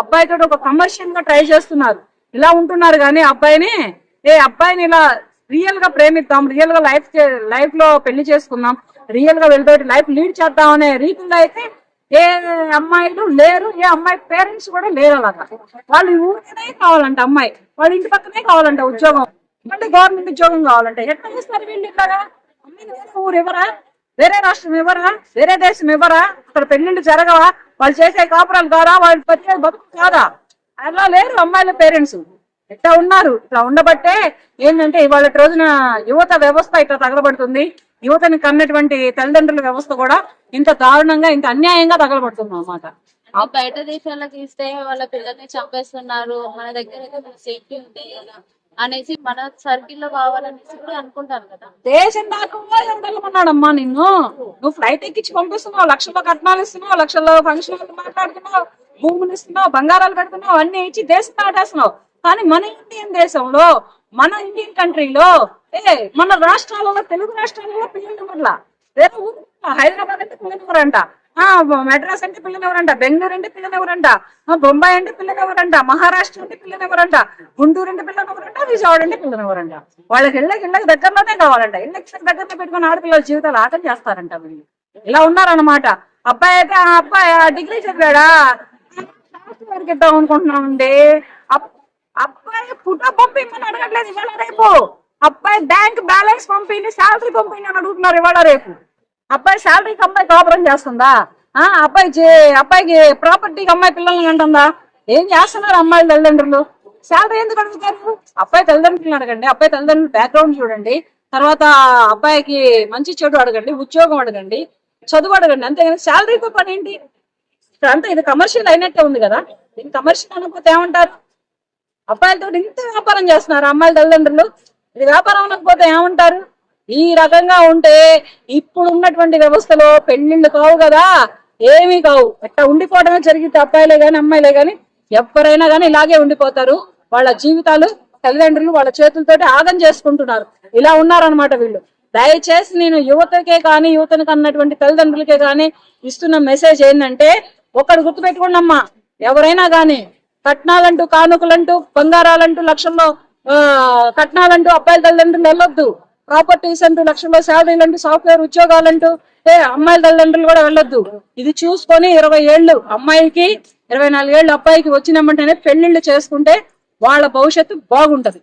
అబ్బాయితో ఒక కమర్షియల్ గా ట్రై చేస్తున్నారు. ఇలా ఉంటున్నారు కానీ అబ్బాయిని ఇలా రియల్ గా ప్రేమిద్దాం, రియల్ గా లైఫ్ లో పెళ్లి చేసుకుందాం, రియల్ గా వెళ్ళతోటి లైఫ్ లీడ్ చేద్దాం అనే రీతిలో అయితే ఏ అమ్మాయిలు లేరు, ఏ అమ్మాయి పేరెంట్స్ కూడా లేరు. అలాగా వాళ్ళు ఊరికనే కావాలంట, అమ్మాయి వాళ్ళ ఇంటి పక్కనే కావాలంట ఉద్యోగం, అంటే గవర్నమెంట్ ఉద్యోగం కావాలంటే. ఎట్లా చేస్తారు వీళ్ళు ఇట్లాగా? అమ్మాయిని వేరే ఊరు ఇవ్వరా, వేరే రాష్ట్రం ఇవ్వరా, వేరే దేశం ఇవ్వరా, అక్కడ పెళ్లిళ్ళు జరగవా, వాళ్ళు చేసే కాపురాలు కాదా, వాళ్ళు బతికే బతుకు కాదా? అలా లేరు అమ్మాయిల పేరెంట్స్. ఇట్లా ఉన్నారు. ఇట్లా ఉండబట్టే ఏంటంటే ఇవాళ రోజున యువత వ్యవస్థ ఇట్లా తగలబడుతుంది. యువతని కన్నటువంటి తల్లిదండ్రుల వ్యవస్థ కూడా ఇంత దారుణంగా, ఇంత అన్యాయంగా తగలబడుతుంది అన్నమాట. బయట దేశాలకు ఇస్తే వాళ్ళ పిల్లల్ని చంపేస్తున్నారు, మన దగ్గర అయితే సేఫ్టీ ఉంది కదా అనేసి మన సర్కిల్ లో కావాలనేసి కూడా అనుకుంటారు కదా. దేశం దాకా వెళ్ళమన్నాడమ్మా నిన్ను. నువ్వు ఫ్లైట్ ఎక్కించి పంపిస్తున్నావు, లక్షల్లో కట్నాలు ఇస్తున్నావు, లక్షల్లో ఫంక్షన్ మాట్లాడుతున్నావు, భూములు ఇస్తున్నావు, బంగారాలు కడుతున్నావు, అన్ని ఇచ్చి దేశం దాటేస్తున్నావు. కానీ మన ఇండియన్ దేశంలో, మన ఇండియన్ కంట్రీలో, మన రాష్ట్రాలలో, తెలుగు రాష్ట్రాలలో పిల్లలు మరలా వేరే ఊరు, హైదరాబాద్ అంటే పిల్లలు ఎవరంట, మెడ్రాస్ అంటే పిల్లలు ఎవరంట, బెంగళూరు అంటే పిల్లలు ఎవరంట, బొంబాయి అంటే పిల్లలు ఎవరంట, మహారాష్ట్ర అంటే పిల్లలు ఎవరంట, గుంటూరు అంటే పిల్లలు ఎవరంట, విజయవాడ అంటే పిల్లలు ఎవరంట. వాళ్ళకి ఇళ్ళకి దగ్గరలోనే కావాలంట. ఇళ్ళకి దగ్గరలో పెట్టుకుని ఆడపిల్లల జీవితాలు ఆటం చేస్తారంట వీళ్ళు. ఇలా ఉన్నారన్నమాట. అబ్బాయి అయితే ఆ అబ్బాయి డిగ్రీ చదివాడా, సాఫ్ట్వేర్కి ఇద్దాం అనుకుంటున్నామండి. అబ్బాయి ఫోటో పంపించమని అడగట్లేదు ఇవాళ రేపు. అబ్బాయి బ్యాంక్ బ్యాలెన్స్ పంపించి శాలరీ పంపించి అని అడుగుతున్నారు ఇవాళ రేపు. అబ్బాయి శాలరీకి అమ్మాయి కాపురం చేస్తుందా? అబ్బాయికి ప్రాపర్టీకి అమ్మాయి పిల్లల్ని అంటుందా? ఏం చేస్తున్నారు అమ్మాయిల తల్లిదండ్రులు? శాలరీ ఎందుకు అడుగుతారు? అబ్బాయి తల్లిదండ్రులను అడగండి, అబ్బాయి తల్లిదండ్రులు బ్యాక్గ్రౌండ్ చూడండి, తర్వాత అబ్బాయికి మంచి చెడు అడగండి, ఉద్యోగం అడగండి, చదువు అడగండి. అంతేగాని శాలరీతో పని ఏంటి? అంతా ఇది కమర్షియల్ అయినట్టే ఉంది కదా. ఇది కమర్షియల్ అనకపోతే ఏమంటారు? అబ్బాయిలతో ఇంత వ్యాపారం చేస్తున్నారు అమ్మాయిల తల్లిదండ్రులు. ఇది వ్యాపారం అనకపోతే ఏమంటారు? ఈ రకంగా ఉంటే ఇప్పుడు ఉన్నటువంటి వ్యవస్థలో పెళ్లిళ్ళు కావు కదా, ఏమీ కావు. ఎట్లా ఉండిపోవడమే జరిగింది. అబ్బాయిలే గాని అమ్మాయిలే గాని ఎవరైనా గానీ ఇలాగే ఉండిపోతారు. వాళ్ళ జీవితాలు తల్లిదండ్రులు వాళ్ళ చేతులతోటి ఆగం చేసుకుంటున్నారు. ఇలా ఉన్నారనమాట వీళ్ళు. దయచేసి నేను యువతకే కానీ, యువతనికి అన్నటువంటి తల్లిదండ్రులకే కానీ ఇస్తున్న మెసేజ్ ఏంటంటే, ఒకటి గుర్తుపెట్టుకోండి అమ్మా, ఎవరైనా గానీ కట్నాలంటూ, కానుకలంటూ, బంగారాలంటూ, లక్షల్లో కట్నాలంటూ అబ్బాయిల తల్లిదండ్రులు వెళ్ళొద్దు. ప్రాపర్టీస్ అంటూ, లక్షల్లో శాలరీలంటూ, సాఫ్ట్వేర్ ఉద్యోగాలంటూ అమ్మాయిల తల్లిదండ్రులు కూడా వెళ్ళొద్దు. ఇది చూసుకొని 20 ఏళ్ళు అమ్మాయికి, 24 ఏళ్ళు అబ్బాయికి వచ్చినమ్మంటేనే పెళ్లిళ్ళు చేసుకుంటే వాళ్ళ భవిష్యత్తు బాగుంటది.